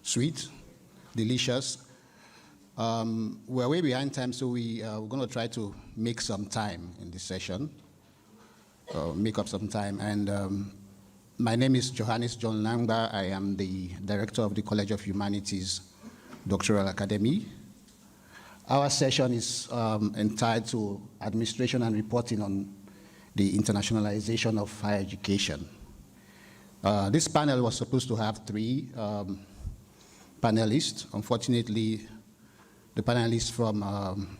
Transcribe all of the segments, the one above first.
sweet, delicious. We're way behind time, so we're going to try to make some time in this session, make up some time. And my name is Johannes John Langba. I am the director of the College of Humanities Doctoral Academy. Our session is entitled Administration and Reporting on the Internationalization of Higher Education. This panel was supposed to have 3 panelists. Unfortunately, the panelist from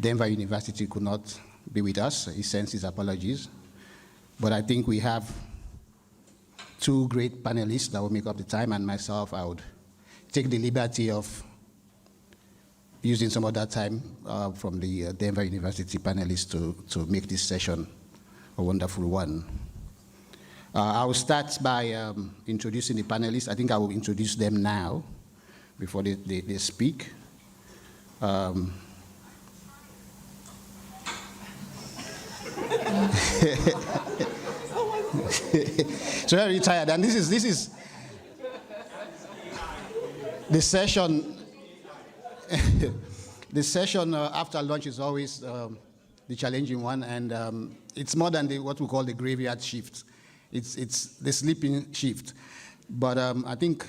Denver University could not be with us. He sends his apologies. But I think we have 2 great panelists that will make up the time, and myself, I would take the liberty of using some of that time from the Denver University panelists to make this session a wonderful one. I will start by introducing the panelists. I think I will introduce them now before they speak. So I'm very tired, and this is the session. The session after lunch is always the challenging one, and it's more than what we call the graveyard shift. It's the sleeping shift. But I think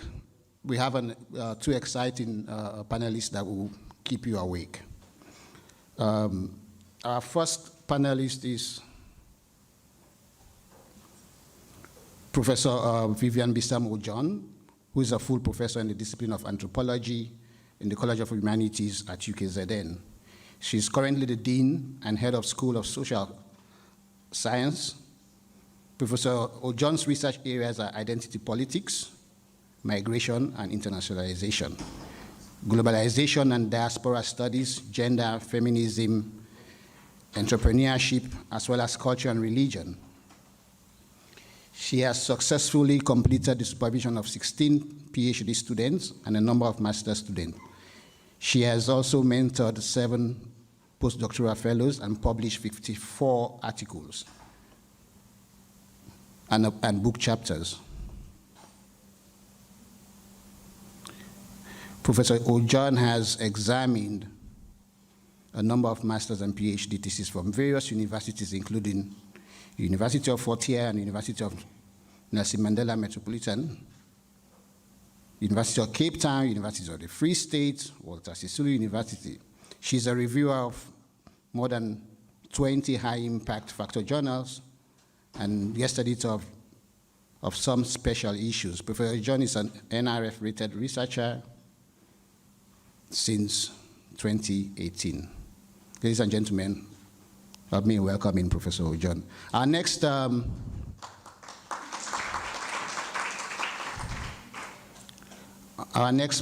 we have 2 exciting panelists that will keep you awake. Our first panelist is Professor Vivian Ojong, who is a full professor in the discipline of anthropology in the College of Humanities at UKZN. She is currently the Dean and Head of School of Social Science. Professor Ojong's research areas are identity politics, migration and internationalization, globalization and diaspora studies, gender, feminism, entrepreneurship, as well as culture and religion. She has successfully completed the supervision of 16 PhD students and a number of master's students. She has also mentored 7 postdoctoral fellows and published 54 articles and book chapters. Professor Ojong has examined a number of master's and PhD theses from various universities, including University of Fort Hare and University of Nelson Mandela Metropolitan, University of Cape Town, University of the Free State, Walter Sisulu University. She's a reviewer of more than 20 high-impact factor journals and guest editor of some special issues. Professor Ojong is an NRF-rated researcher since 2018. Ladies and gentlemen, let me welcome in Professor Ojong. Our next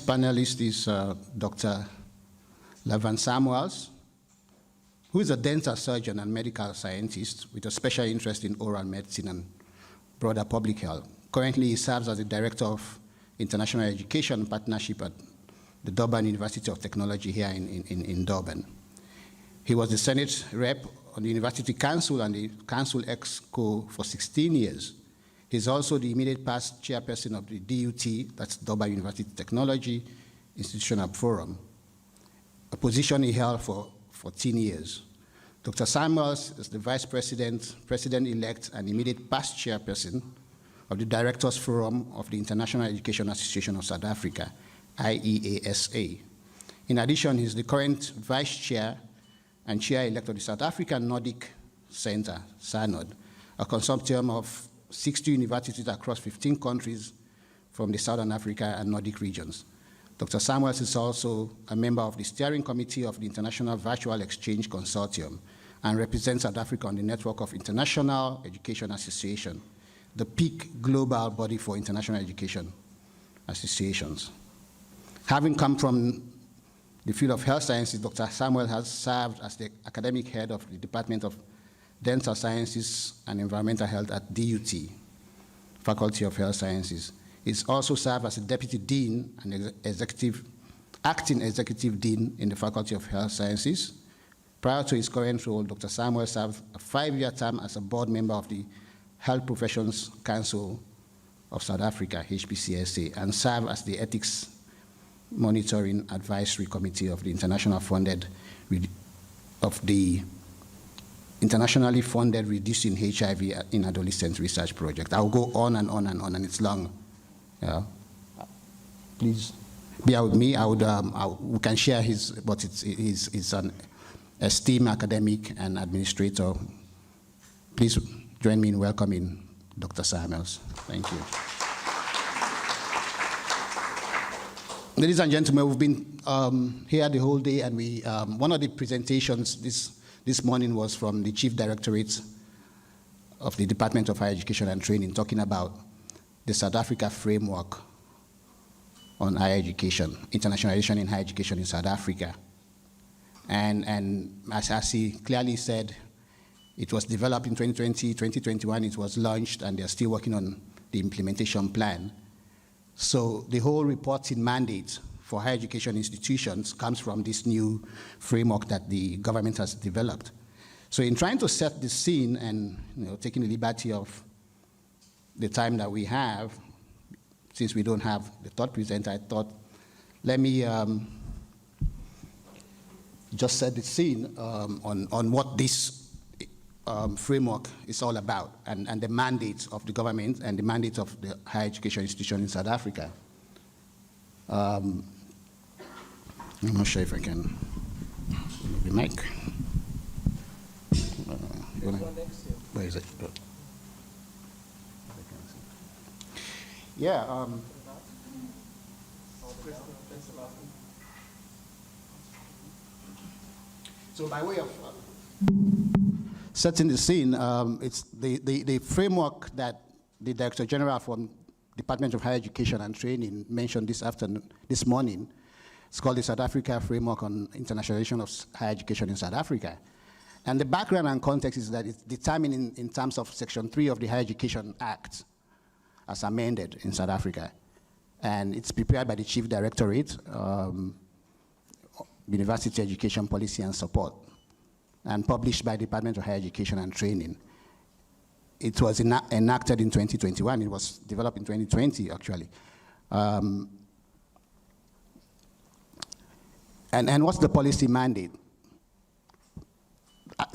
panelist is Dr. Lavern Samuels, who is a dental surgeon and medical scientist with a special interest in oral medicine and broader public health. Currently, he serves as the Director of International Education Partnership at the Durban University of Technology here in Durban. He was the Senate rep on the University Council and the Council Exco for 16 years. He's also the immediate past chairperson of the DUT, that's Durban University Technology Institutional Forum, a position he held for 14 years. Dr. Samuels is the Vice President, President-elect, and immediate past chairperson of the Directors Forum of the International Education Association of South Africa, IEASA. In addition, he's the current Vice Chair and Chair-elect of the South African Nordic Center, SANOD, a consortium of 60 universities across 15 countries from the Southern Africa and Nordic regions. Dr. Samuels is also a member of the steering committee of the International Virtual Exchange Consortium and represents South Africa on the network of International Education Association, the peak global body for international education associations. Having come from the field of health sciences, Dr. Samuel has served as the academic head of the Department of Dental Sciences and Environmental Health at DUT, Faculty of Health Sciences. He's also served as a Deputy Dean and Acting Executive Dean in the Faculty of Health Sciences. Prior to his current role, Dr. Samuel served a 5-year term as a board member of the Health Professions Council of South Africa, HPCSA, and serve as the Ethics Monitoring Advisory Committee of the internationally funded Reducing HIV in Adolescents Research Project. I'll go on and on and on, and it's long. Yeah. Please bear with me. We can share his, but it's an esteemed academic and administrator. Please join me in welcoming Dr. Samuels. Thank you. Ladies and gentlemen, we've been here the whole day, and we one of the presentations this morning was from the Chief Directorate of the Department of Higher Education and Training, talking about the South Africa framework on higher education, internationalization in higher education in South Africa. And as he clearly said, it was developed in 2020, 2021, it was launched, and they're still working on the implementation plan. So the whole reporting mandate for higher education institutions comes from this new framework that the government has developed. So in trying to set the scene and taking the liberty of the time that we have, since we don't have the third presenter, I thought, let me just set the scene on what this framework is all about, and the mandate of the government and the mandate of the higher education institution in South Africa. I'm not sure if I can move the mic. Where is it? Yeah. So by way of setting the scene, it's the framework that the Director General from Department of Higher Education and Training mentioned this morning. It's called the South Africa Framework on Internationalization of Higher Education in South Africa. And the background and context is that it's determined in terms of Section 3 of the Higher Education Act as amended in South Africa. And it's prepared by the Chief Directorate, University Education Policy and Support, and published by the Department of Higher Education and Training. It was enacted in 2021. It was developed in 2020, actually. And what's the policy mandate?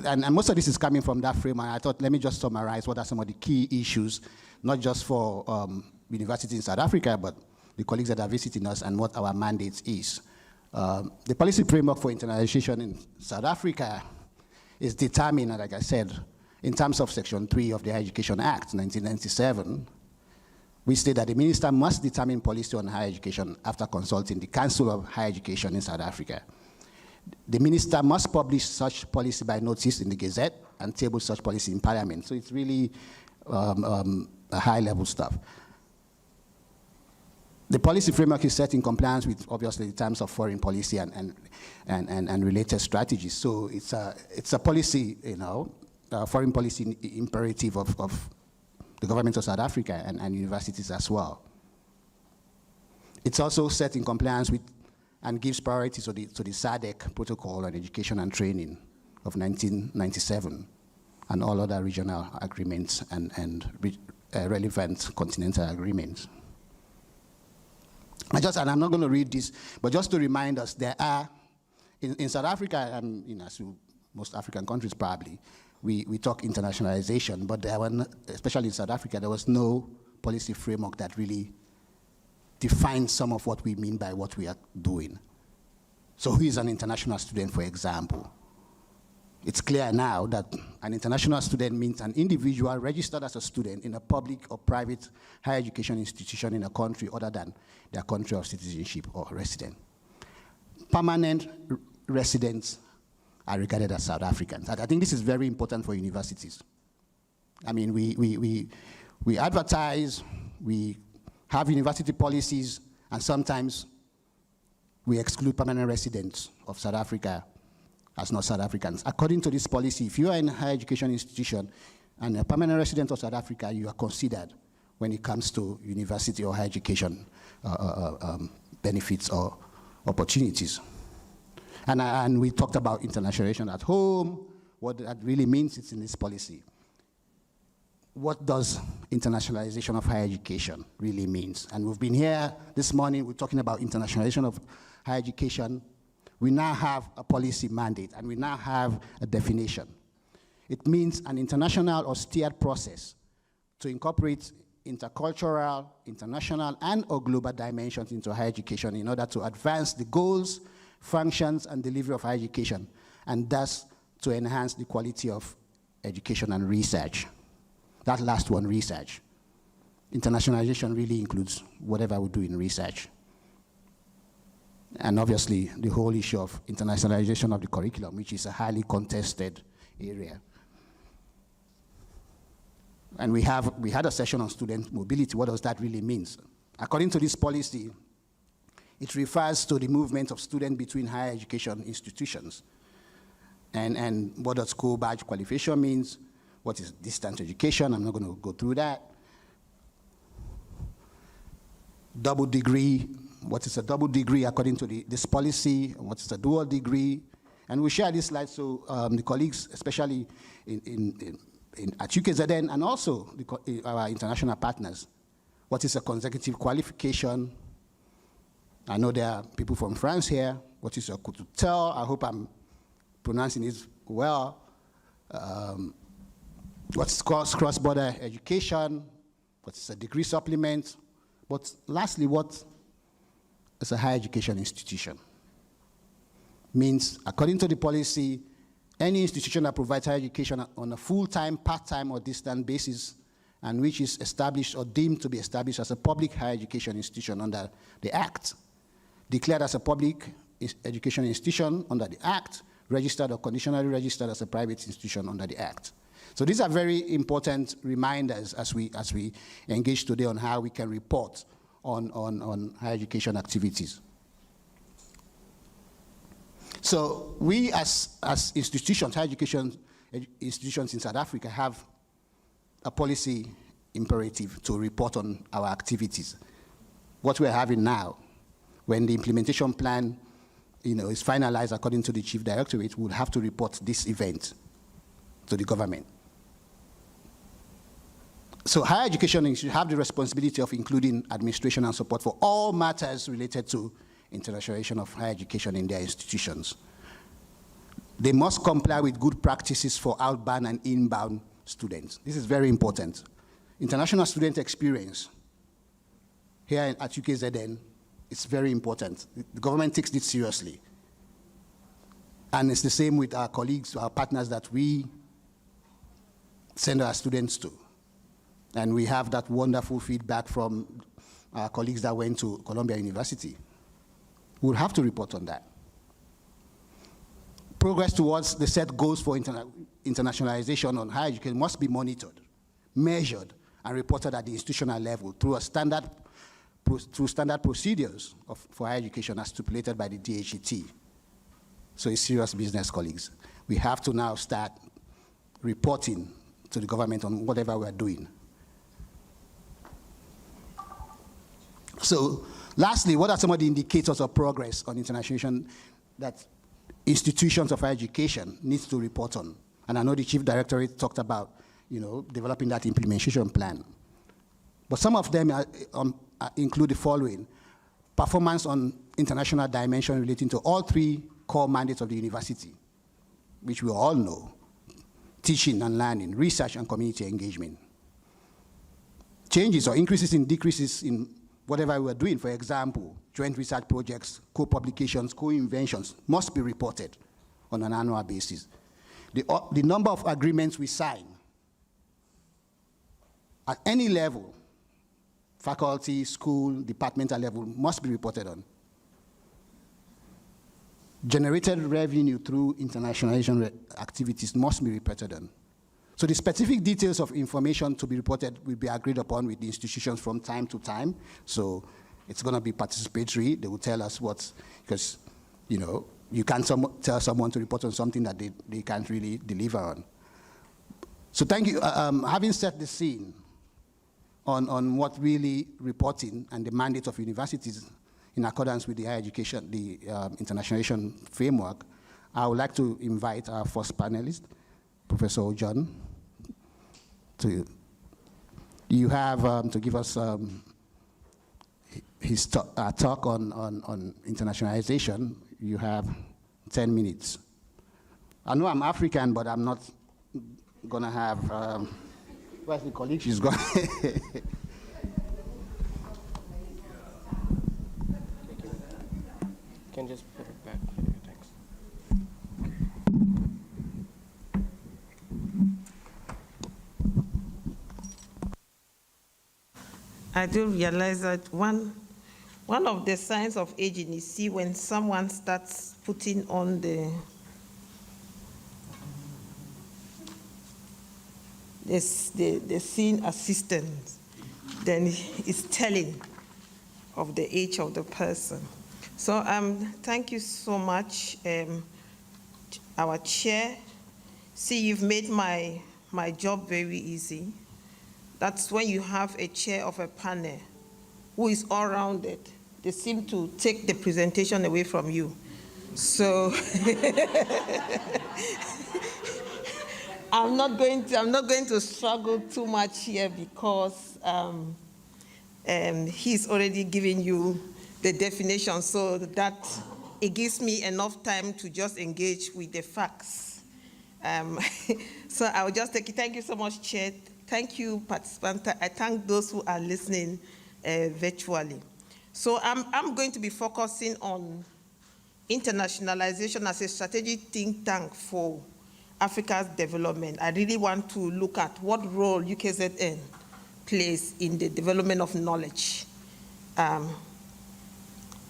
And most of this is coming from that framework. I thought, let me just summarize what are some of the key issues, not just for universities in South Africa, but the colleagues that are visiting us, and what our mandate is. The policy framework for internationalization in South Africa is determined, like I said, in terms of Section 3 of the Higher Education Act, 1997. We state that the minister must determine policy on higher education after consulting the Council of Higher Education in South Africa. The minister must publish such policy by notice in the Gazette and table such policy in Parliament. So it's really high-level stuff. The policy framework is set in compliance with, obviously, the terms of foreign policy and related strategies. So it's a policy, foreign policy imperative of the government of South Africa and universities as well. It's also set in compliance with and gives priority to the SADC Protocol on Education and Training of 1997 and all other regional agreements and relevant continental agreements. And I'm not going to read this, but just to remind us, there are, in South Africa, as most African countries probably, we talk internationalization, but there were, especially in South Africa, there was no policy framework that really defines some of what we mean by what we are doing. So who is an international student, for example? It's clear now that an international student means an individual registered as a student in a public or private higher education institution in a country other than their country of citizenship or resident. Permanent residents are regarded as South Africans. I think this is very important for universities. I mean, we advertise, we have university policies, and sometimes we exclude permanent residents of South Africa as not South Africans. According to this policy, if you are in a higher education institution and a permanent resident of South Africa, you are considered when it comes to university or higher education benefits or opportunities. And we talked about internationalization at home, what that really means, it's in this policy. what does internationalization of higher education really means. And we've been here this morning, we're talking about internationalization of higher education. We now have a policy mandate, and we now have a definition. It means an international or steered process to incorporate intercultural, international, and/or global dimensions into higher education in order to advance the goals, functions, and delivery of higher education, and thus to enhance the quality of education and research. That last one, research. Internationalization really includes whatever we do in research. And obviously, the whole issue of internationalization of the curriculum, which is a highly contested area. And we had a session on student mobility. What does that really mean? According to this policy, it refers to the movement of students between higher education institutions. And what does co-badge qualification means? What is distance education? I'm not going to go through that. Double degree. What is a double degree according to this policy? What is a dual degree? And we share this slide so the colleagues, especially at UKZN and also our international partners, what is a consecutive qualification? I know there are people from France here. What is a couture? I hope I'm pronouncing it well. What's cross-border education? What's a degree supplement? But lastly, what is a higher education institution? Means, according to the policy, any institution that provides higher education on a full-time, part-time, or distant basis, and which is established or deemed to be established as a public higher education institution under the Act, declared as a public education institution under the Act, registered or conditionally registered as a private institution under the Act. So these are very important reminders as we engage today on how we can report on higher education activities. So we as institutions, higher education institutions in South Africa, have a policy imperative to report on our activities. What we're having now, when the implementation plan is finalized according to the Chief Directorate, we'll have to report this event to the government. So higher education should have the responsibility of including administration and support for all matters related to internationalization of higher education in their institutions. They must comply with good practices for outbound and inbound students. This is very important. International student experience here at UKZN, it's very important. The government takes it seriously. And it's the same with our colleagues, our partners that we send our students to. And we have that wonderful feedback from our colleagues that went to Columbia University. We'll have to report on that. Progress towards the set goals for internationalization on higher education must be monitored, measured, and reported at the institutional level through standard procedures for higher education as stipulated by the DHET. So it's serious business, colleagues. We have to now start reporting to the government on whatever we're doing. So lastly, what are some of the indicators of progress on internationalization that institutions of higher education needs to report on? And I know the Chief Directorate talked about, developing that implementation plan. But some of them include the following: performance on international dimension relating to all three core mandates of the university, which we all know: teaching and learning, research and community engagement. Changes or increases and decreases in whatever we're doing, for example, joint research projects, co-publications, co-inventions, must be reported on an annual basis. The number of agreements we sign at any level, faculty, school, departmental level, must be reported on. Generated revenue through internationalization activities must be reported on. So the specific details of information to be reported will be agreed upon with the institutions from time to time. So it's going to be participatory. They will tell us because you can't tell someone to report on something that they can't really deliver on. So thank you. Having set the scene on what really reporting and the mandate of universities in accordance with the higher education, the internationalization framework, I would like to invite our first panelist, Professor Ojong, to You have to give us his talk on internationalization. You have 10 minutes. I know I'm African, but I'm not going to have, where's the colleague? She's gone. You can just put it back. Thanks. I do realize that one of the signs of aging is see when someone starts putting on the scene assistant, then it's telling of the age of the person. So thank you so much, our chair. See, you've made my job very easy. That's when you have a chair of a panel who is all-rounded. They seem to take the presentation away from you. So I'm not going to struggle too much here because he's already giving you the definition, so that it gives me enough time to just engage with the facts. So I will just take it. Thank you so much, Chair. Thank you, participants. I thank those who are listening virtually. So I'm going to be focusing on internationalization as a strategic think tank for Africa's development. I really want to look at what role UKZN plays in the development of knowledge.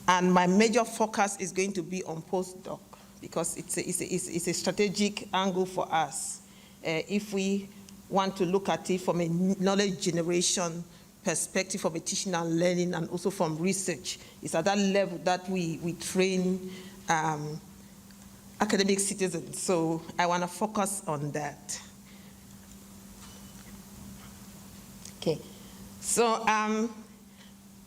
And my major focus is going to be on postdoc, because it's a strategic angle for us. If we want to look at it from a knowledge generation perspective, from a teaching and learning, and also from research, it's at that level that we train academic citizens. So I want to focus on that. Okay, so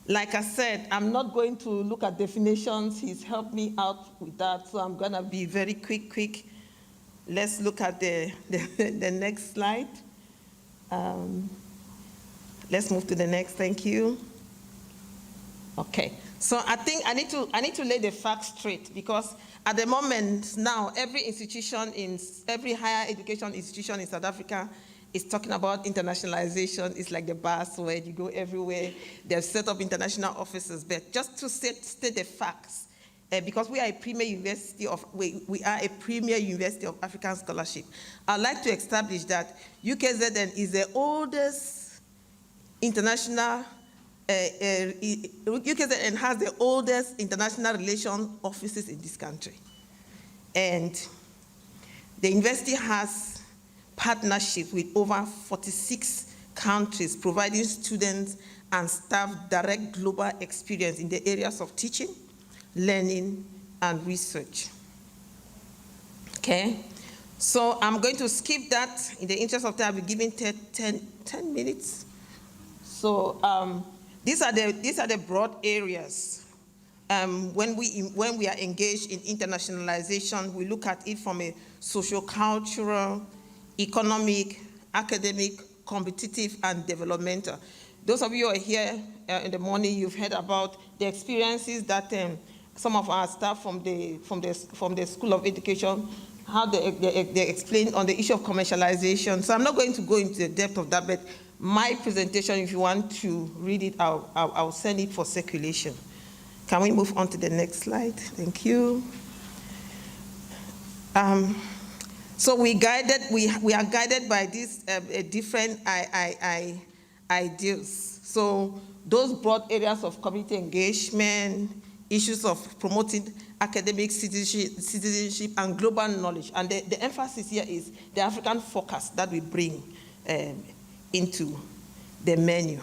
like I said, I'm not going to look at definitions. He's helped me out with that, so I'm gonna be very quick. Let's look at the next slide. Let's move to the next, thank you. Okay, so I think I need to lay the facts straight, because at the moment now, every higher education institution in South Africa is talking about internationalization. It's like the buzzword, you go everywhere. They've set up international offices, but just to state the facts, because we are a premier university of African scholarship, I'd like to establish that UKZN is the oldest international, UKZN has the oldest international relations offices in this country. And the university has partnership with over 46 countries, providing students and staff direct global experience in the areas of teaching, learning, and research. Okay, so I'm going to skip that. In the interest of time, I'll be giving 10 minutes. So these are the broad areas. When we are engaged in internationalization, we look at it from a socio-cultural, economic, academic, competitive, and developmental. Those of you who are here in the morning, you've heard about the experiences that some of our staff from the School of Education, how they explain on the issue of commercialization. So I'm not going to go into the depth of that, but my presentation, if you want to read it, I'll send it for circulation. Can we move on to the next slide? Thank you. So we are guided by these different ideals. So those broad areas of community engagement, issues of promoting academic citizenship and global knowledge. And the emphasis here is the African focus that we bring into the menu.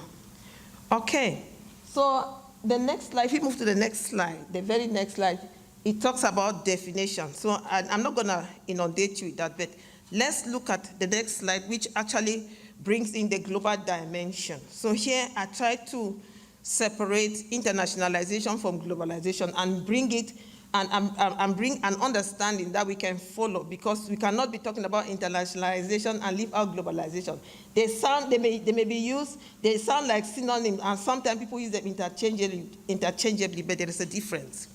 Okay, so the next slide, if you move to the next slide, the very next slide, it talks about definition. So I'm not gonna inundate you with that, but let's look at the next slide, which actually brings in the global dimension. So here I try to separate internationalization from globalization and bring it and bring an understanding that we can follow, because we cannot be talking about internationalization and leave out globalization. They may be used, they sound like synonyms, and sometimes people use them interchangeably, but there is a difference.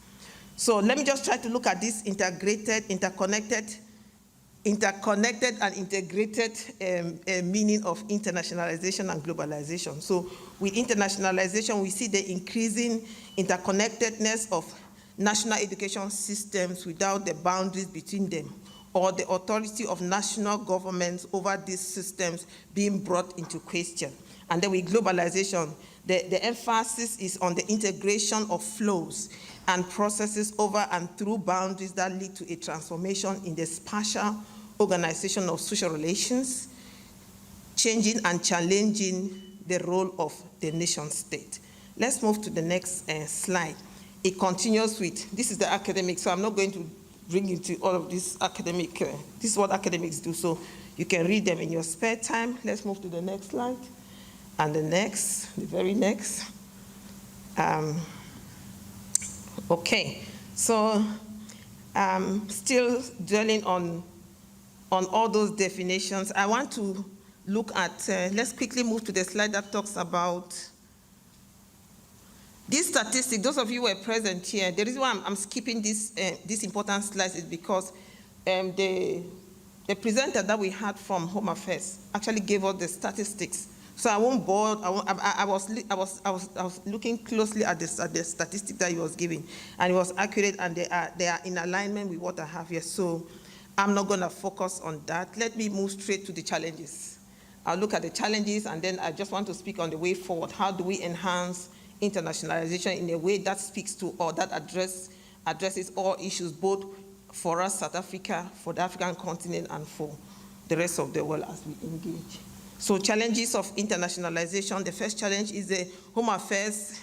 So let me just try to look at this interconnected and integrated meaning of internationalization and globalization. So with internationalization, we see the increasing interconnectedness of national education systems without the boundaries between them, or the authority of national governments over these systems being brought into question. And then with globalization, the emphasis is on the integration of flows and processes over and through boundaries that lead to a transformation in the spatial organization of social relations, changing and challenging the role of the nation state. Let's move to the next slide. It continues with, this is the academic, so I'm not going to bring into all of this academic, this is what academics do, so you can read them in your spare time. Let's move to the next slide. And the next, the very next. Okay, so still dwelling on all those definitions, I want to look at, let's quickly move to the slide that talks about this statistic. Those of you who were present here, the reason why I'm skipping this important slide is because the presenter that we had from Home Affairs actually gave us the statistics. So I won't bore. I was looking closely at the statistic that he was giving, and it was accurate, and they are in alignment with what I have here. So I'm not going to focus on that. Let me move straight to the challenges. I'll look at the challenges, and then I just want to speak on the way forward. How do we enhance internationalization in a way that speaks to, or that addresses all issues, both for us, South Africa, for the African continent, and for the rest of the world as we engage. So challenges of internationalization. The first challenge is the Home Affairs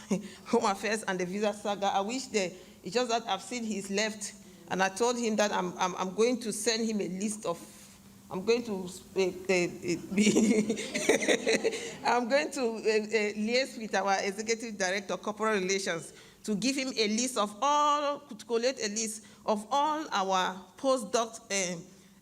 and the visa saga. I wish it's just that I've seen he's left, and I told him that I'm going to send him a list of, I'm going to liaise with our executive director, corporate relations, to give him a list of all, to collate a list of all our postdoc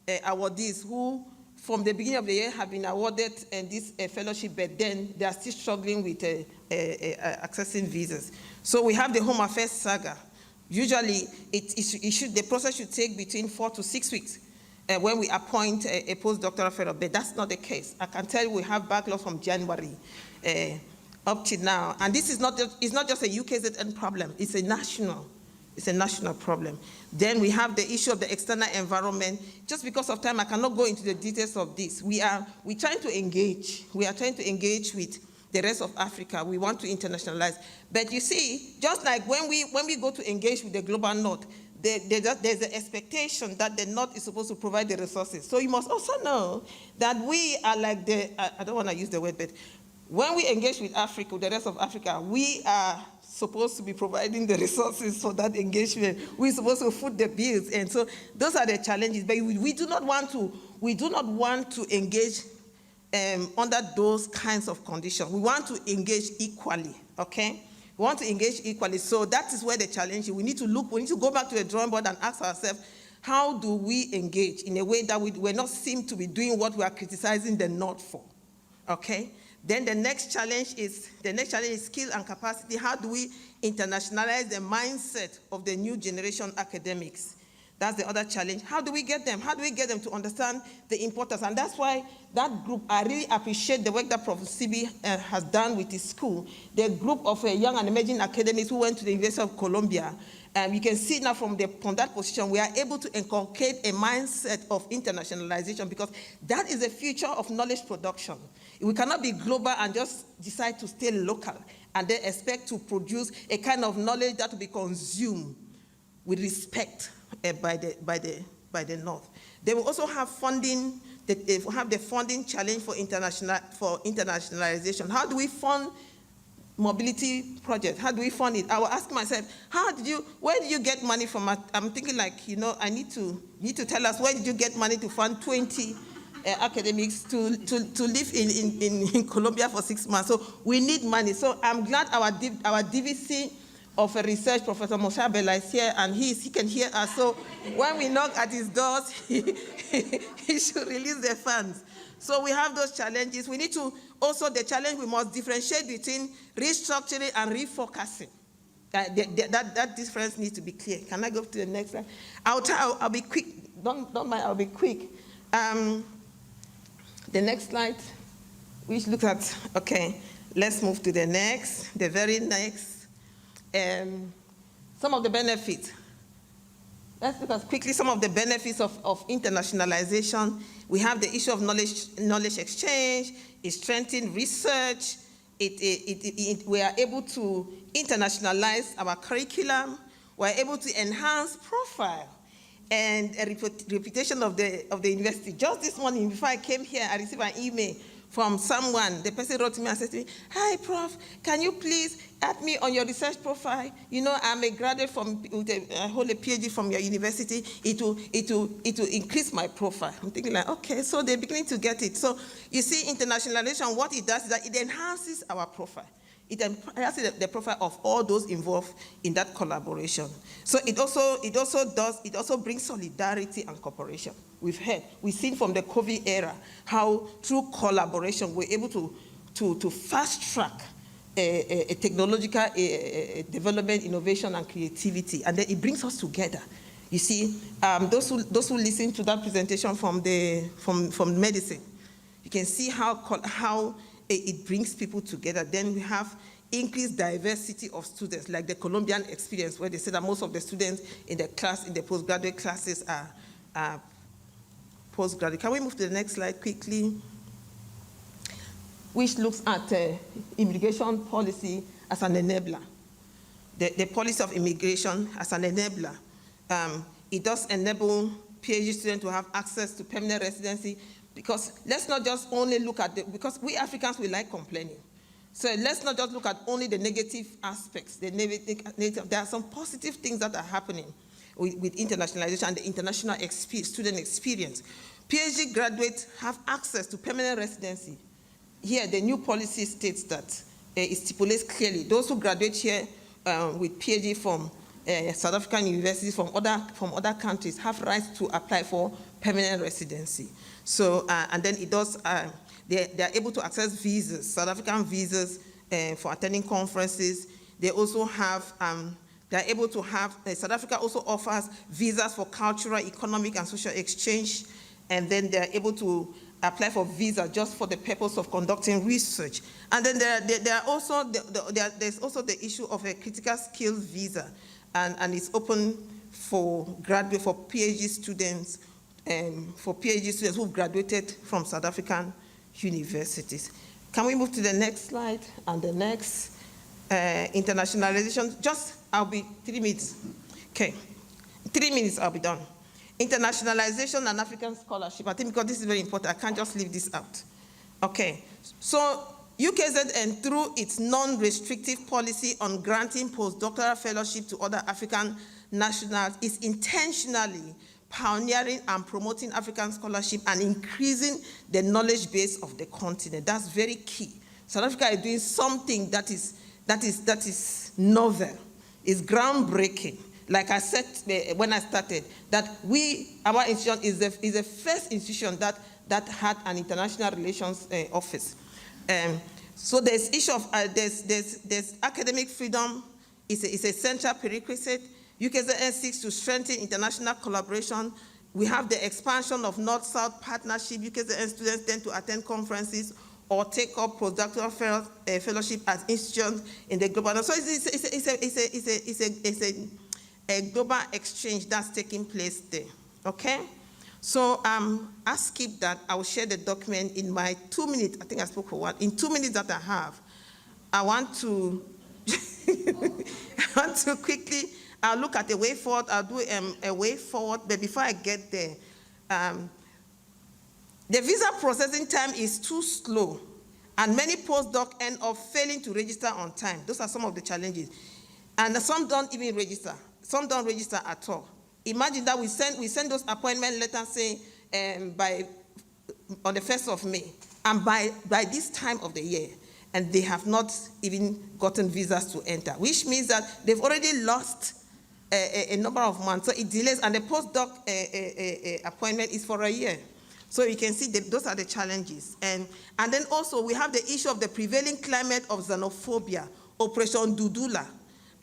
awardees who, from the beginning of the year, have been awarded this fellowship, but then they are still struggling with accessing visas. So we have the Home Affairs saga. Usually, the process should take between 4 to 6 weeks when we appoint a postdoctoral fellow, but that's not the case. I can tell you we have backlog from January up to now. And this is it's not just a UKZN problem, it's a national problem. Then we have the issue of the external environment. Just because of time, I cannot go into the details of this. We're trying to engage. We are trying to engage with the rest of Africa. We want to internationalize. But you see, just like when we go to engage with the global north, there's the expectation that the north is supposed to provide the resources. So you must also know that we are like I don't want to use the word, but when we engage with Africa, with the rest of Africa, we are supposed to be providing the resources for that engagement. We're supposed to foot the bills, and so those are the challenges. But we do not want to engage under those kinds of conditions. We want to engage equally. Okay, we want to engage equally. So that is where the challenge is. We need to go back to the drawing board and ask ourselves, how do we engage in a way that we're not seem to be doing what we are criticizing the North for? Okay. Then the next challenge is skill and capacity. How do we internationalize the mindset of the new generation academics? That's the other challenge. How do we get them? How do we get them to understand the importance? And that's why that group, I really appreciate the work that Provost has done with his school. The group of young and emerging academics who went to the University of Columbia. You can see now from that position, we are able to inculcate a mindset of internationalization, because that is the future of knowledge production. We cannot be global and just decide to stay local and then expect to produce a kind of knowledge that will be consumed with respect by the North. They will also have funding. They will have the funding challenge for internationalization. How do we fund mobility project? How do we fund it? I will ask myself, where did you get money from? I'm thinking like, I need to tell us, where did you get money to fund 20 academics to live in Colombia for 6 months? So we need money. So I'm glad our DVC of a research, Professor Moshabela, is here, and he can hear us. So when we knock at his doors, he should release the funds. So we have those challenges. We need to, also the challenge, we must differentiate between restructuring and refocusing. That difference needs to be clear. Can I go to the next slide? I'll be quick. Don't mind, I'll be quick. The next slide, which looks at, okay, let's move to the next, the very next. Some of the benefits. Let's look at quickly some of the benefits of internationalization. We have the issue of knowledge exchange. It strengthens research. We are able to internationalize our curriculum. We are able to enhance profile and a reputation of the university. Just this morning, before I came here, I received an email from someone. The person wrote to me and said to me, "Hi, Prof, can you please add me on your research profile? You know, I'm a graduate I hold a PhD from your university. It will increase my profile." I'm thinking like, okay, so they're beginning to get it. So you see, internationalization, what it does is that it enhances our profile. It enhances the profile of all those involved in that collaboration. So it also brings solidarity and cooperation. We've seen from the COVID era how through collaboration we're able to fast track a technological development, innovation, and creativity, and then it brings us together. You see, those who listen to that presentation from medicine, you can see how it brings people together. Then we have increased diversity of students, like the Colombian experience, where they say that most of the students in the postgraduate classes are postgraduate. Can we move to the next slide quickly? Which looks at immigration policy as an enabler. The policy of immigration as an enabler. It does enable PhD students to have access to permanent residency, because let's not just only look at because we Africans, we like complaining. So let's not just look at only the negative aspects. There are some positive things that are happening with internationalization and the international student experience. PhD graduates have access to permanent residency. Here, the new policy states that it stipulates clearly those who graduate here with PhD from South African universities from other countries have rights to apply for permanent residency. So, and then it does, they are able to access visas, South African visas for attending conferences. They also have, they are able to have, South Africa also offers visas for cultural, economic, and social exchange. And then they are able to apply for visa just for the purpose of conducting research. And then there's also the issue of a critical skills visa, and it's open for PhD students, who've graduated from South African universities. Can we move to the next slide and the next? Internationalization, I'll be 3 minutes. Okay, 3 minutes, I'll be done. Internationalization and African scholarship. I think because this is very important, I can't just leave this out. Okay, so UKZN, through its non-restrictive policy on granting postdoctoral fellowship to other African nationals, is intentionally pioneering and promoting African scholarship and increasing the knowledge base of the continent. That's very key. South Africa is doing something that is novel, is groundbreaking. Like I said when I started, that our institution is the first institution that had an international relations office. So there's issue of there's academic freedom is a central prerequisite. UKZN seeks to strengthen international collaboration. We have the expansion of North-South partnership. UKZN students tend to attend conferences or take up postdoctoral fellowship as institutions in the global. So it's a global exchange that's taking place there. Okay. So I'll skip that. I will share the document in my 2 minutes. I think I spoke for one. In 2 minutes that I have, I want to quickly. I'll look at a way forward. I'll do a way forward. But before I get there, the visa processing time is too slow, and many postdocs end up failing to register on time. Those are some of the challenges. And some don't even register. Some don't register at all. Imagine that we send those appointment letters saying on the 1st of May, and by this time of the year, and they have not even gotten visas to enter, which means that they've already lost a number of months. So it delays, and the postdoc appointment is for a year. So you can see that those are the challenges. And then also we have the issue of the prevailing climate of xenophobia, Operation Dudula,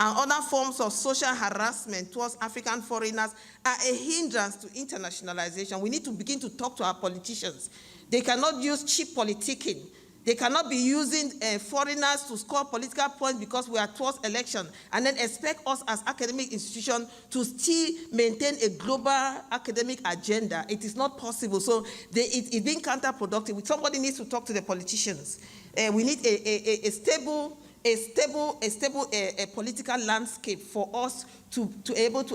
and other forms of social harassment towards African foreigners are a hindrance to internationalization. We need to begin to talk to our politicians. They cannot use cheap politicking. They cannot be using foreigners to score political points because we are towards election, and then expect us as academic institutions to still maintain a global academic agenda. It is not possible. So it's being counterproductive. Somebody needs to talk to the politicians. We need a stable political landscape for us to be able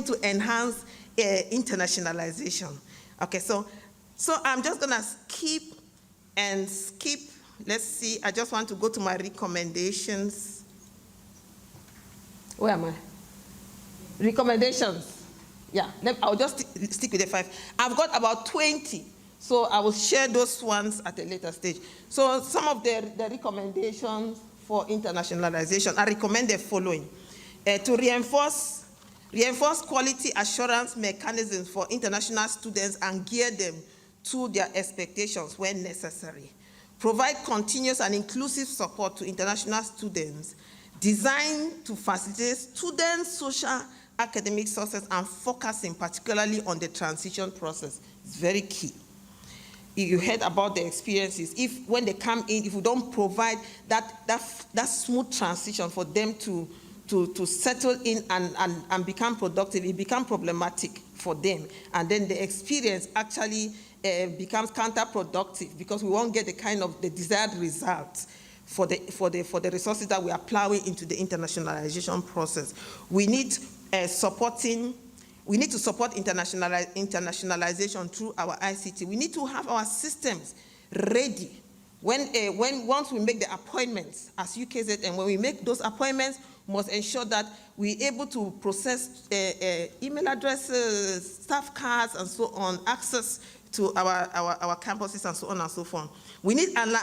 to enhance internationalization. Okay, so I'm just gonna skip. Let's see, I just want to go to my recommendations. Where am I? Recommendations. Yeah, I'll just stick with the 5. I've got about 20, so I will share those ones at a later stage. So some of the recommendations for internationalization, I recommend the following. To reinforce quality assurance mechanisms for international students and gear them to their expectations when necessary. Provide continuous and inclusive support to international students designed to facilitate students' social academic success and focusing particularly on the transition process. It's very key. You heard about the experiences. When they come in, if we don't provide that smooth transition for them to settle in and become productive, it becomes problematic for them. And then the experience actually becomes counterproductive because we won't get the desired results for the resources that we are plowing into the internationalization process. We need to support internationalization through our ICT. We need to have our systems ready. Once we make the appointments as UKZN, when we make those appointments, we must ensure that we're able to process email addresses, staff cards, and so on, access to our campuses, and so on and so forth. We need an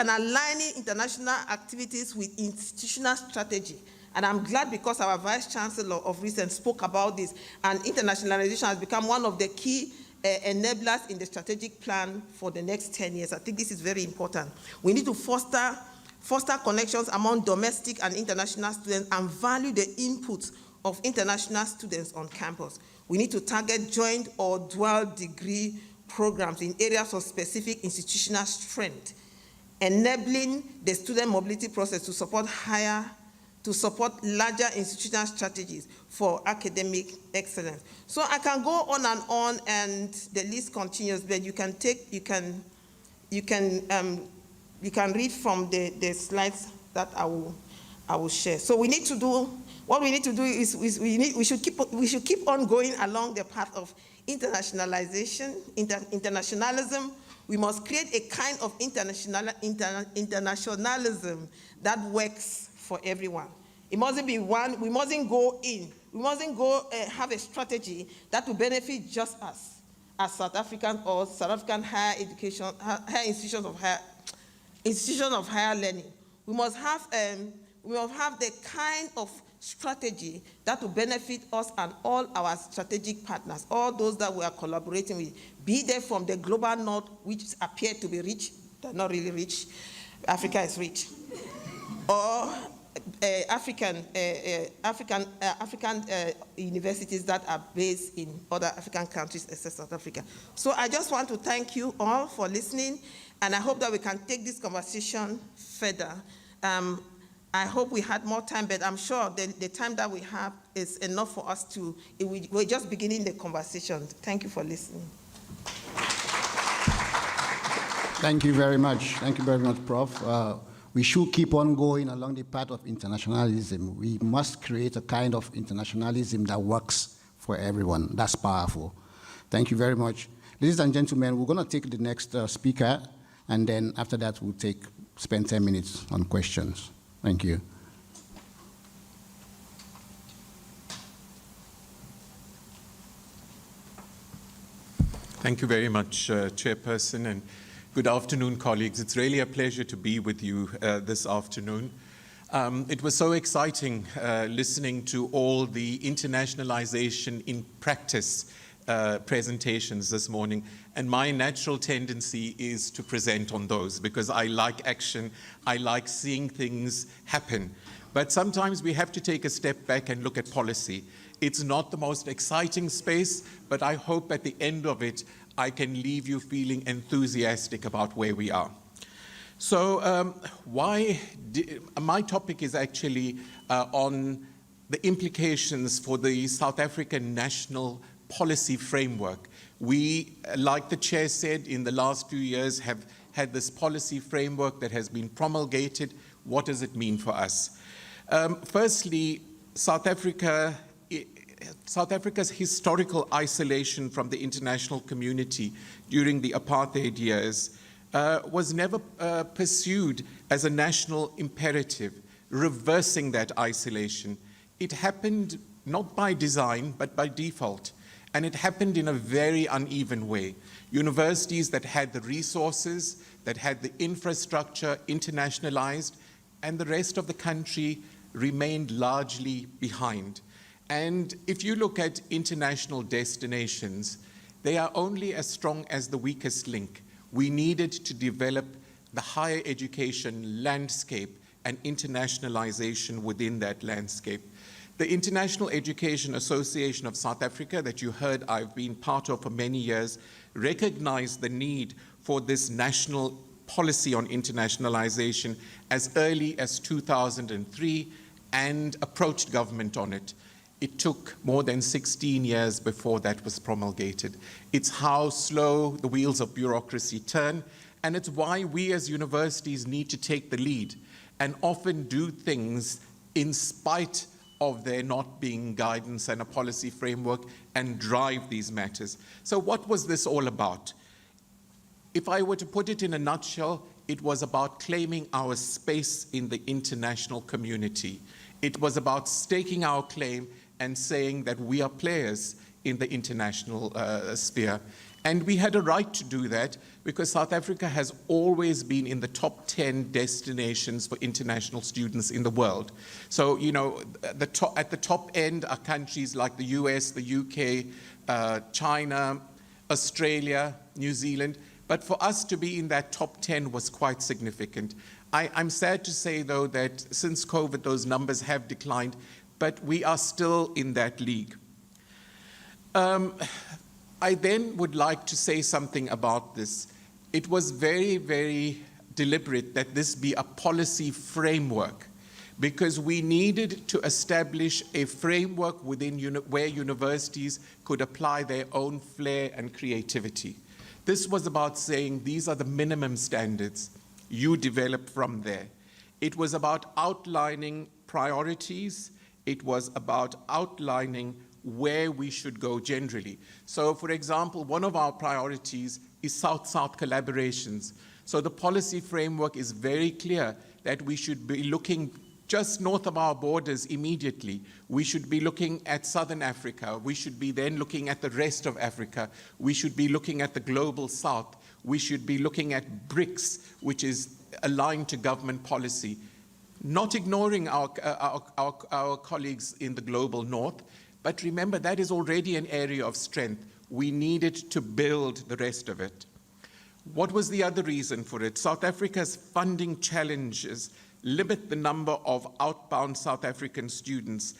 aligning international activities with institutional strategy. And I'm glad because our Vice Chancellor of recent spoke about this, and internationalization has become one of the key enablers in the strategic plan for the next 10 years. I think this is very important. We need to foster connections among domestic and international students and value the input of international students on campus. We need to target joint or dual degree programs in areas of specific institutional strength, enabling the student mobility process to support larger institutional strategies for academic excellence. So I can go on, and the list continues, but you can read from the slides that I will share. So what we need to do is we should keep on going along the path of internationalization, internationalism. We must create a kind of internationalism that works for everyone. It mustn't be one. We mustn't go have a strategy that will benefit just us as South African or South African higher education, higher institutions of higher learning. We must have the kind of strategy that will benefit us and all our strategic partners, all those that we are collaborating with, be they from the global north, which appear to be rich, they're not really rich, Africa is rich, or African universities that are based in other African countries except South Africa. So I just want to thank you all for listening, and I hope that we can take this conversation further. I hope we had more time, but I'm sure the time that we have is enough for us to, we're just beginning the conversation. Thank you for listening. Thank you very much. Thank you very much, Prof. We should keep on going along the path of internationalism. We must create a kind of internationalism that works for everyone. That's powerful. Thank you very much. Ladies and gentlemen, we're going to take the next speaker, and then after that, we'll spend 10 minutes on questions. Thank you. Thank you very much, Chairperson, and Good afternoon, colleagues. It's really a pleasure to be with you this afternoon. It was so exciting listening to all the internationalization in practice presentations this morning, and my natural tendency is to present on those because I like action, I like seeing things happen. But sometimes we have to take a step back and look at policy. It's not the most exciting space, but I hope at the end of it I can leave you feeling enthusiastic about where we are. So my topic is actually on the implications for the South African national policy framework. We, like the chair said, in the last few years have had this policy framework that has been promulgated. What does it mean for us? Firstly, South Africa's historical isolation from the international community during the apartheid years was never pursued as a national imperative, reversing that isolation. It happened not by design, but by default. And it happened in a very uneven way. Universities that had the resources, that had the infrastructure internationalized, and the rest of the country remained largely behind. And if you look at international destinations, they are only as strong as the weakest link. We needed to develop the higher education landscape and internationalization within that landscape. The International Education Association of South Africa, that you heard I've been part of for many years, recognized the need for this national policy on internationalization as early as 2003 and approached government on it. It took more than 16 years before that was promulgated. It's how slow the wheels of bureaucracy turn, and it's why we as universities need to take the lead and often do things in spite of there not being guidance and a policy framework and drive these matters. So what was this all about? If I were to put it in a nutshell, it was about claiming our space in the international community. It was about staking our claim and saying that we are players in the international sphere. And we had a right to do that because South Africa has always been in the top 10 destinations for international students in the world. So, you know, at the top end are countries like the US, the UK, China, Australia, New Zealand. But for us to be in that top 10 was quite significant. I'm sad to say, though, that since COVID, those numbers have declined, but we are still in that league. I then would like to say something about this. It was very, very deliberate that this be a policy framework because we needed to establish a framework within where universities could apply their own flair and creativity. This was about saying these are the minimum standards. You develop from there. It was about outlining priorities. It was about outlining where we should go generally. So, for example, one of our priorities is South-South collaborations. So the policy framework is very clear that we should be looking just north of our borders immediately. We should be looking at Southern Africa. We should be then looking at the rest of Africa. We should be looking at the global South. We should be looking at BRICS, which is aligned to government policy. Not ignoring our colleagues in the global North, but remember that is already an area of strength. We needed to build the rest of it. What was the other reason for it? South Africa's funding challenges limit the number of outbound South African students,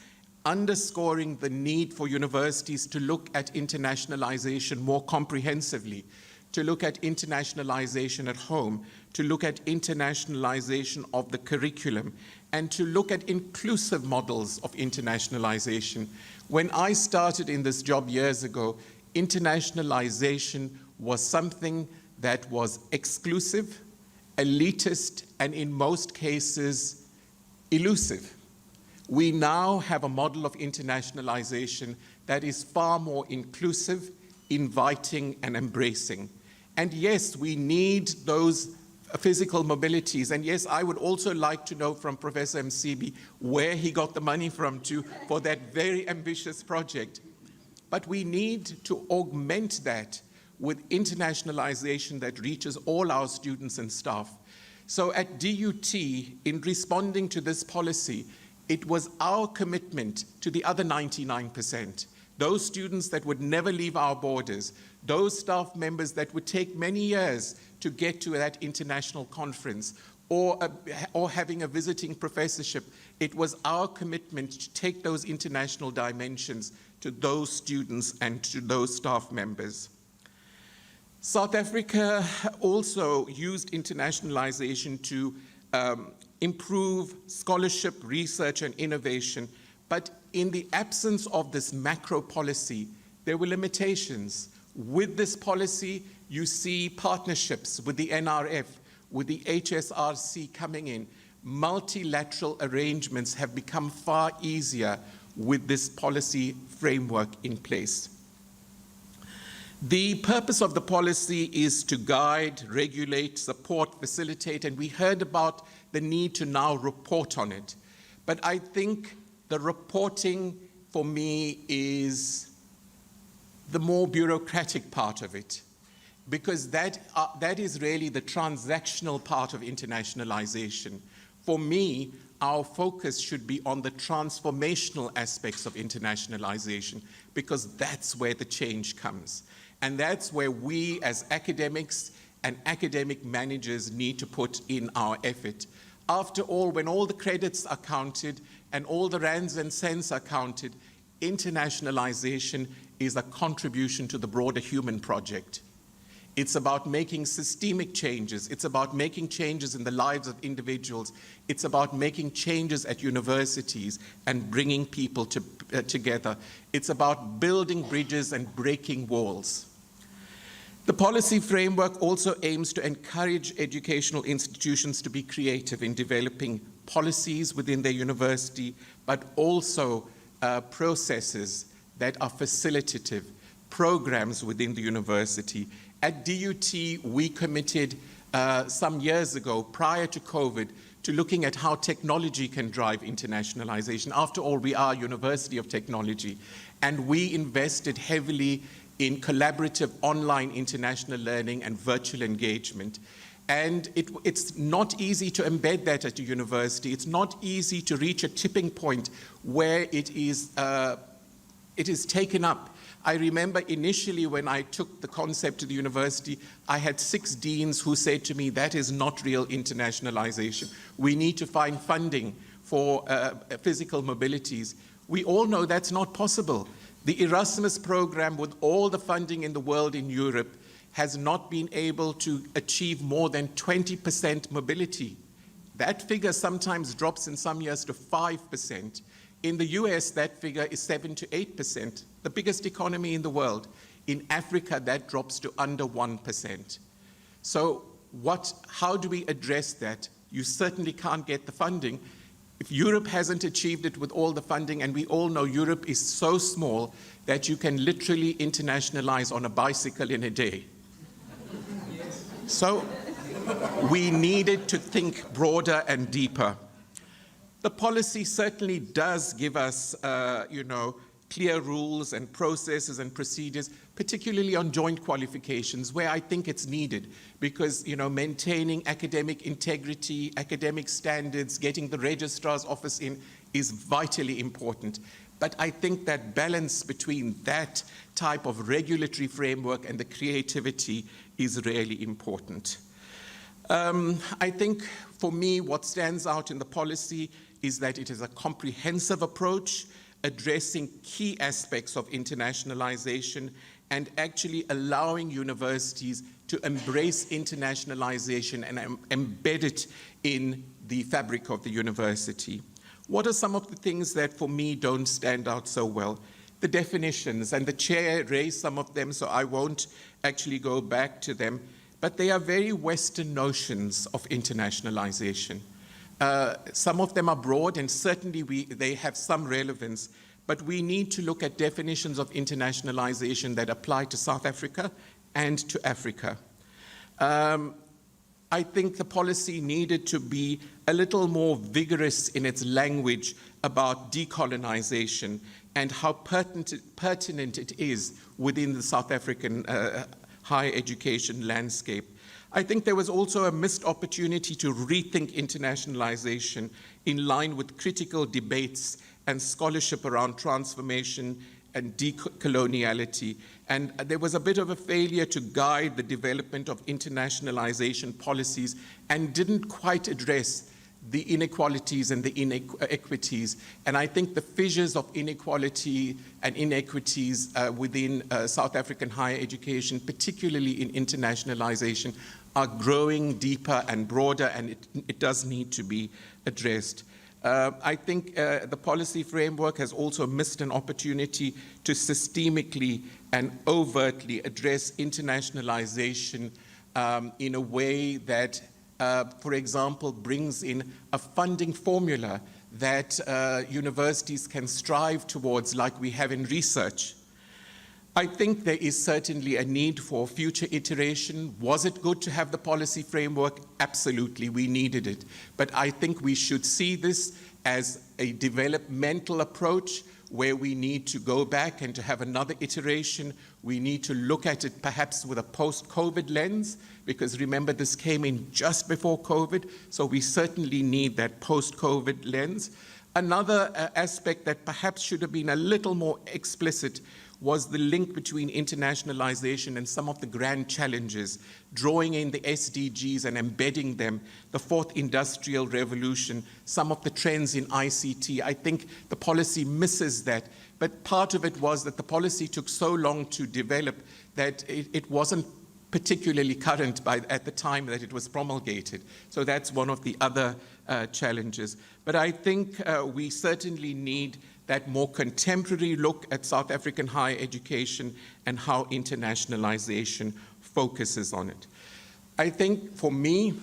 underscoring the need for universities to look at internationalization more comprehensively, to look at internationalization at home, to look at internationalization of the curriculum, and to look at inclusive models of internationalization. When I started in this job years ago, internationalization was something that was exclusive, elitist, and in most cases, elusive. We now have a model of internationalization that is far more inclusive, inviting, and embracing. And yes, we need those physical mobilities. And yes, I would also like to know from Professor Msibi where he got the money from for that very ambitious project. But we need to augment that with internationalization that reaches all our students and staff. So at DUT, in responding to this policy, it was our commitment to the other 99%, those students that would never leave our borders, those staff members that would take many years to get to that international conference, or having a visiting professorship. It was our commitment to take those international dimensions to those students and to those staff members. South Africa also used internationalization to improve scholarship, research, and innovation, but in the absence of this macro policy, there were limitations. With this policy, you see partnerships with the NRF, with the HSRC coming in. Multilateral arrangements have become far easier with this policy framework in place. The purpose of the policy is to guide, regulate, support, facilitate, and we heard about the need to now report on it. But I think the reporting, for me, is the more bureaucratic part of it, because that is really the transactional part of internationalization. For me, our focus should be on the transformational aspects of internationalization, because that's where the change comes. And that's where we as academics and academic managers need to put in our effort. After all, when all the credits are counted and all the rands and cents are counted, internationalization is a contribution to the broader human project. It's about making systemic changes. It's about making changes in the lives of individuals. It's about making changes at universities and bringing people together. It's about building bridges and breaking walls. The policy framework also aims to encourage educational institutions to be creative in developing policies within their university, but also processes that are facilitative, programs within the university. At DUT, we committed some years ago, prior to COVID, to looking at how technology can drive internationalization. After all, we are a university of technology, and we invested heavily in collaborative online international learning and virtual engagement. And it's not easy to embed that at a university. It's not easy to reach a tipping point where it is taken up. I remember initially when I took the concept to the university, I had 6 deans who said to me, that is not real internationalization. We need to find funding for physical mobilities. We all know that's not possible. The Erasmus program, with all the funding in the world in Europe, has not been able to achieve more than 20% mobility. That figure sometimes drops in some years to 5%. In the US, that figure is 7 to 8%, the biggest economy in the world. In Africa, that drops to under 1%. So how do we address that? You certainly can't get the funding. If Europe hasn't achieved it with all the funding, and we all know Europe is so small that you can literally internationalize on a bicycle in a day. So we needed to think broader and deeper. The policy certainly does give us, clear rules and processes and procedures, particularly on joint qualifications, where I think it's needed, because maintaining academic integrity, academic standards, getting the registrar's office in is vitally important. But I think that balance between that type of regulatory framework and the creativity is really important. I think for me, what stands out in the policy is that it is a comprehensive approach addressing key aspects of internationalization and actually allowing universities to embrace internationalization and embed it in the fabric of the university. What are some of the things that for me don't stand out so well? The definitions, and the chair raised some of them, so I won't actually go back to them, but they are very Western notions of internationalization. Some of them are broad, and certainly they have some relevance, but we need to look at definitions of internationalization that apply to South Africa and to Africa. I think the policy needed to be a little more vigorous in its language about decolonization and how pertinent it is within the South African higher education landscape. I think there was also a missed opportunity to rethink internationalization in line with critical debates and scholarship around transformation and decoloniality. And there was a bit of a failure to guide the development of internationalization policies and didn't quite address the inequalities and the inequities. And I think the fissures of inequality and inequities within South African higher education, particularly in internationalization, are growing deeper and broader, and it does need to be addressed. I think the policy framework has also missed an opportunity to systemically and overtly address internationalization in a way that, for example, brings in a funding formula that universities can strive towards, like we have in research. I think there is certainly a need for future iteration. Was it good to have the policy framework? Absolutely, we needed it. But I think we should see this as a developmental approach where we need to go back and to have another iteration. We need to look at it perhaps with a post-COVID lens, because remember, this came in just before COVID, so we certainly need that post-COVID lens. Another aspect that perhaps should have been a little more explicit was the link between internationalization and some of the grand challenges, drawing in the SDGs and embedding them, the fourth industrial revolution, some of the trends in ICT. I think the policy misses that, but part of it was that the policy took so long to develop that it wasn't particularly current at the time that it was promulgated. So that's one of the other challenges. But I think we certainly need that more contemporary look at South African higher education and how internationalization focuses on it. I think for me,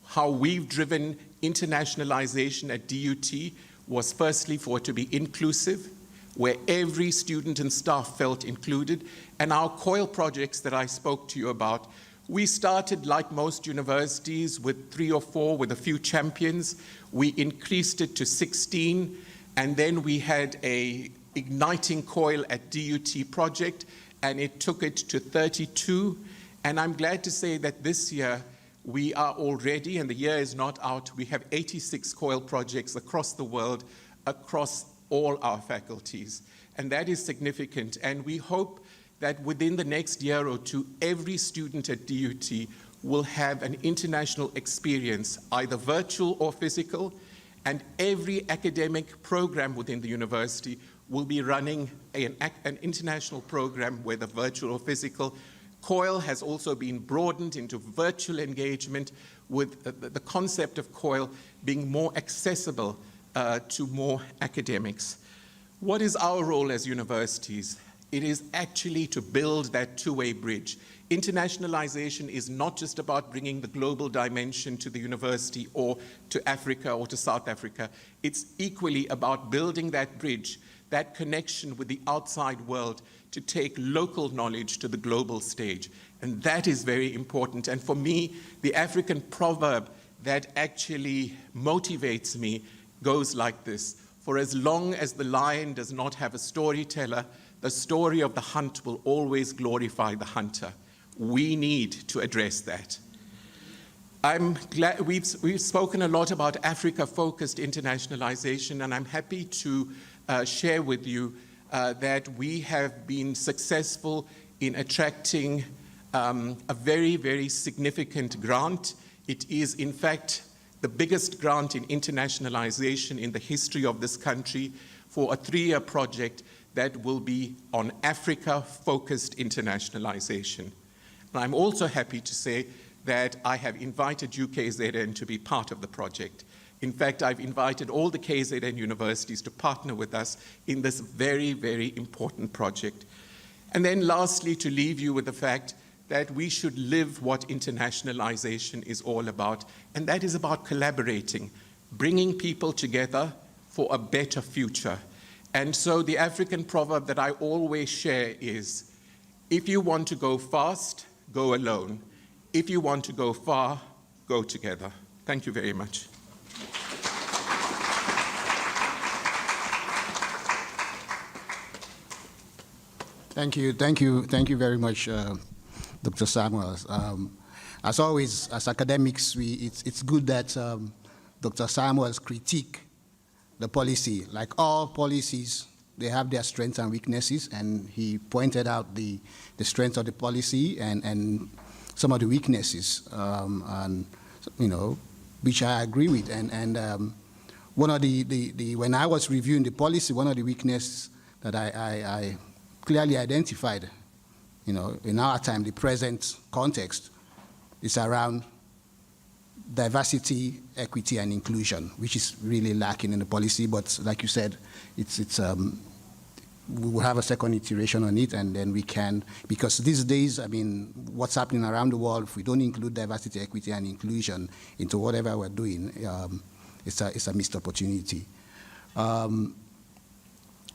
how we've driven internationalization at DUT was firstly for it to be inclusive, where every student and staff felt included. And our COIL projects that I spoke to you about, we started, like most universities, with 3 or 4, with a few champions. We increased it to 16. And then we had a Igniting COIL at DUT project, and it took it to 32. And I'm glad to say that this year we are already, and the year is not out, we have 86 COIL projects across the world, across all our faculties. And that is significant. And we hope that within the next year or two, every student at DUT will have an international experience, either virtual or physical, and every academic program within the university will be running an international program, whether virtual or physical. COIL has also been broadened into virtual engagement, with the concept of COIL being more accessible to more academics. What is our role as universities? It is actually to build that two-way bridge. Internationalization is not just about bringing the global dimension to the university or to Africa or to South Africa. It's equally about building that bridge, that connection with the outside world, to take local knowledge to the global stage. And that is very important. And for me, the African proverb that actually motivates me goes like this: for as long as the lion does not have a storyteller, the story of the hunt will always glorify the hunter. We need to address that. I'm glad we've spoken a lot about Africa-focused internationalization, and I'm happy to share with you that we have been successful in attracting a very, very significant grant. It is, in fact, the biggest grant in internationalization in the history of this country, for a 3-year project that will be on Africa-focused internationalization. And I'm also happy to say that I have invited UKZN to be part of the project. In fact, I've invited all the KZN universities to partner with us in this very, very important project. And then lastly, to leave you with the fact that we should live what internationalization is all about, and that is about collaborating, bringing people together for a better future. And so the African proverb that I always share is, if you want to go fast, go alone. If you want to go far, go together. Thank you very much. Thank you very much, Dr. Samuels. As always, as academics, it's good that Dr. Samuels critique the policy. Like all policies, they have their strengths and weaknesses, and he pointed out the strengths of the policy and some of the weaknesses, and which I agree with. And one of the when I was reviewing the policy, one of the weaknesses that I clearly identified, in our time, the present context, is around diversity, equity, and inclusion, which is really lacking in the policy. But like you said, we will have a second iteration on it, and then we can, because these days, I mean, what's happening around the world, if we don't include diversity, equity, and inclusion into whatever we're doing, it's a missed opportunity.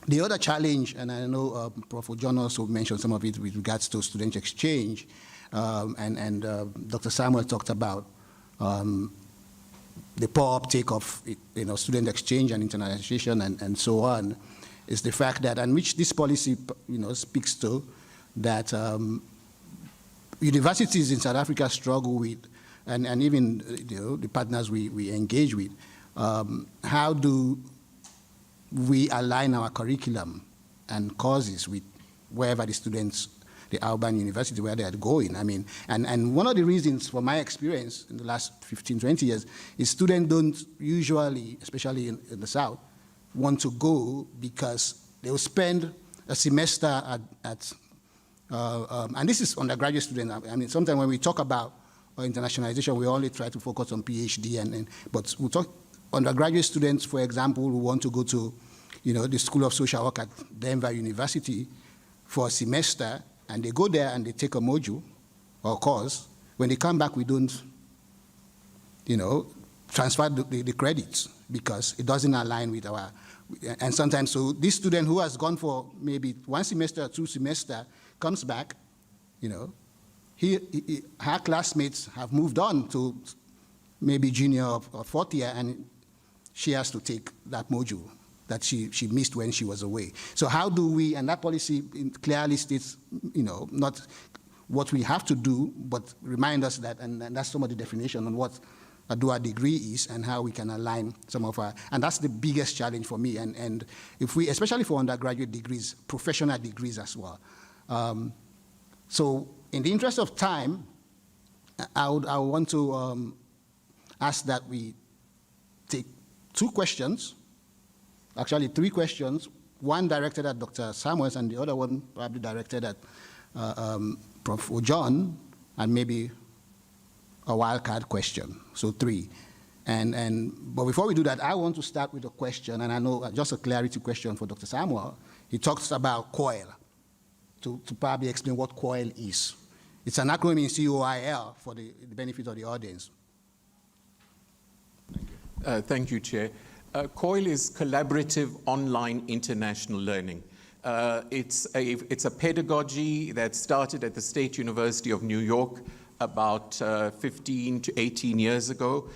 The other challenge, and I know Prof. Ojong also mentioned some of it with regards to student exchange, and Dr. Samuel talked about the poor uptake of student exchange and internationalization and so on, is the fact that, and which this policy speaks to, that universities in South Africa struggle with, and even the partners we engage with, how do we align our curriculum and courses with wherever the students, the urban university, where they are going. I mean, and one of the reasons, from my experience in the last 15, 20 years, is students don't usually, especially in the South, want to go because they will spend a semester at and this is undergraduate students. I mean, sometimes when we talk about internationalization, we only try to focus on PhD, but we talk undergraduate students, for example, who want to go to, the School of Social Work at Denver University for a semester, and they go there and they take a module or course. When they come back, we don't, transfer the credits because it doesn't align with our, and sometimes, so this student who has gone for maybe 1 semester or 2 semesters comes back, her classmates have moved on to maybe junior or fourth year, and she has to take that module that she missed when she was away. So how do we, and that policy clearly states, not what we have to do, but remind us that, and that's some of the definition on what a dual degree is and how we can align some of our, and that's the biggest challenge for me. And if we, especially for undergraduate degrees, professional degrees as well. So in the interest of time, I want to ask that we take 2 questions, actually 3 questions, one directed at Dr. Samuels and the other one probably directed at Prof. Ojong, and maybe a wildcard question, so 3. But before we do that, I want to start with a question, and I know just a clarity question for Dr. Samuel. He talks about COIL, to probably explain what COIL is. It's an acronym in COIL for the benefit of the audience. Thank you, Chair. COIL is Collaborative Online International Learning. It's a pedagogy that started at the State University of New York about 15 to 18 years ago.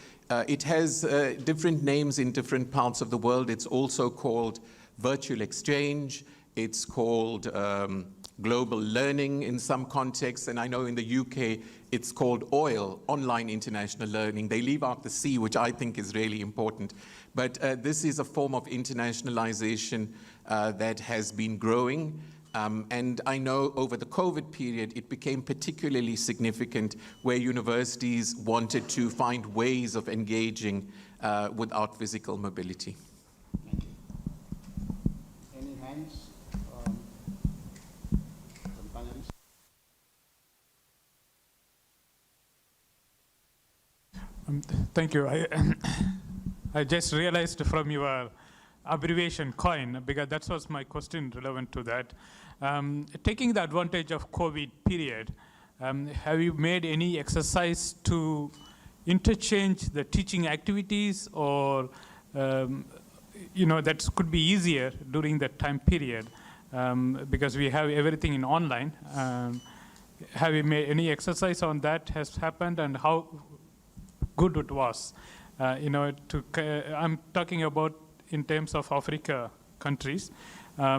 It has different names in different parts of the world. It's also called virtual exchange. It's called global learning in some contexts, and I know in the UK it's called OIL, Online International Learning. They leave out the C, which I think is really important. But this is a form of internationalization that has been growing. And I know over the COVID period, it became particularly significant where universities wanted to find ways of engaging without physical mobility. Thank you. Any hands from panelists? Thank you. I just realized from your abbreviation COIN, because that was my question relevant to that. Taking the advantage of COVID period, have you made any exercise to interchange the teaching activities, or that could be easier during that time period, because we have everything in online. Have you made any exercise on that has happened, and how good it was? I'm talking about in terms of Africa countries.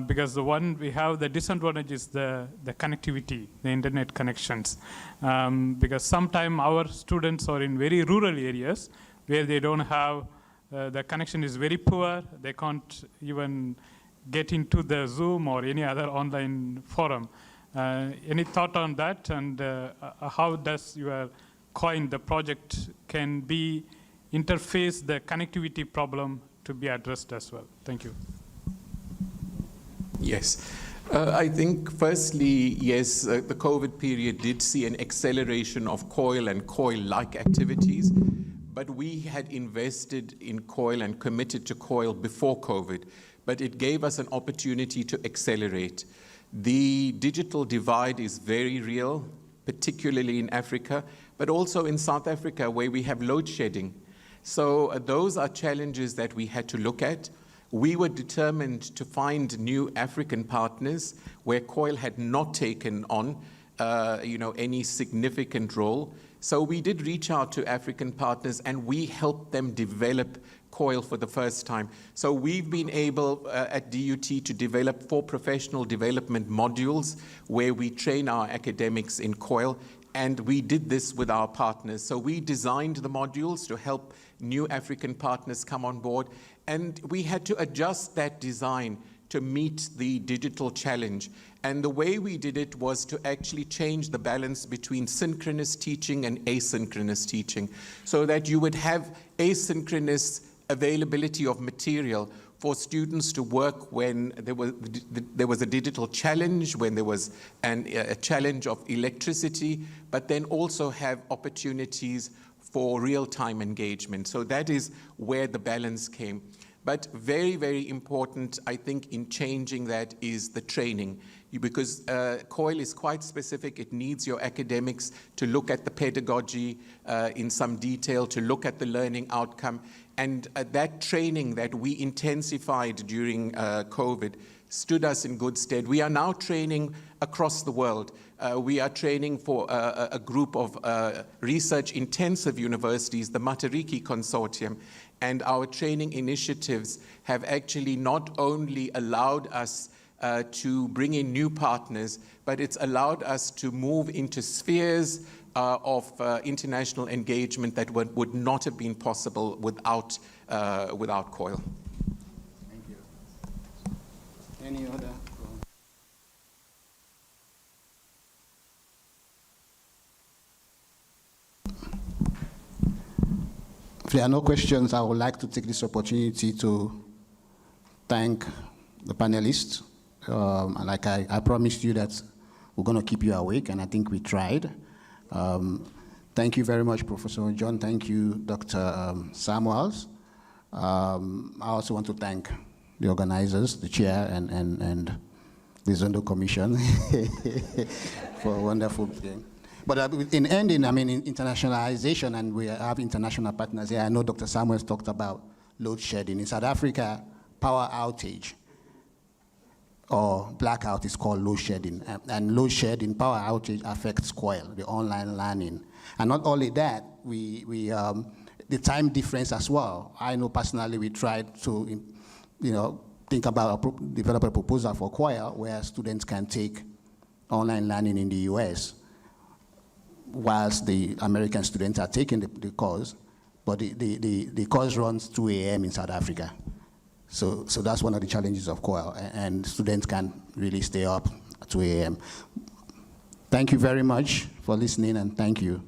because the one we have, the disadvantage is the connectivity, the internet connections. Because sometimes our students are in very rural areas where they don't have, the connection is very poor, they can't even get into the Zoom or any other online forum. Any thought on that, and how does your COIN, the project, can be interface the connectivity problem to be addressed as well? Thank you. Yes. I think firstly, yes, the COVID period did see an acceleration of COIL and COIL-like activities, but we had invested in COIL and committed to COIL before COVID, but it gave us an opportunity to accelerate. The digital divide is very real, particularly in Africa, but also in South Africa where we have load shedding. So those are challenges that we had to look at. We were determined to find new African partners where COIL had not taken on any significant role. So we did reach out to African partners and we helped them develop COIL for the first time. So we've been able at DUT to develop 4 professional development modules where we train our academics in COIL, and we did this with our partners. So we designed the modules to help new African partners come on board, and we had to adjust that design to meet the digital challenge. And the way we did it was to actually change the balance between synchronous teaching and asynchronous teaching, so that you would have asynchronous availability of material for students to work when there was a digital challenge, when there was a challenge of electricity, but then also have opportunities for real-time engagement. So that is where the balance came. But very, very important, I think, in changing that is the training. Because COIL is quite specific. It needs your academics to look at the pedagogy in some detail, to look at the learning outcome. And that training that we intensified during COVID stood us in good stead. We are now training across the world. We are training for a group of research-intensive universities, the Matariki Consortium, and our training initiatives have actually not only allowed us to bring in new partners, but it's allowed us to move into spheres of international engagement that would not have been possible without COIL. Thank you. Any other? If there are no questions, I would like to take this opportunity to thank the panelists. And like I promised you that we're going to keep you awake, and I think we tried. Thank you very much, Professor Ojong. Thank you, Dr. Samuels. I also want to thank the organizers, the chair, and the Zondo Commission for a wonderful game. But in ending, I mean, in internationalization, and we have international partners here. I know Dr. Samuels talked about load shedding. In South Africa, power outage or blackout is called load shedding. And load shedding, power outage affects COIL, the online learning. And not only that, the time difference as well. I know personally we tried to, think about develop a proposal for COIL where students can take online learning in the US, whilst the American students are taking the course, but the course runs 2 a.m. in South Africa. So that's one of the challenges of COIL, and students can really stay up at 2 a.m. Thank you very much for listening, and thank you.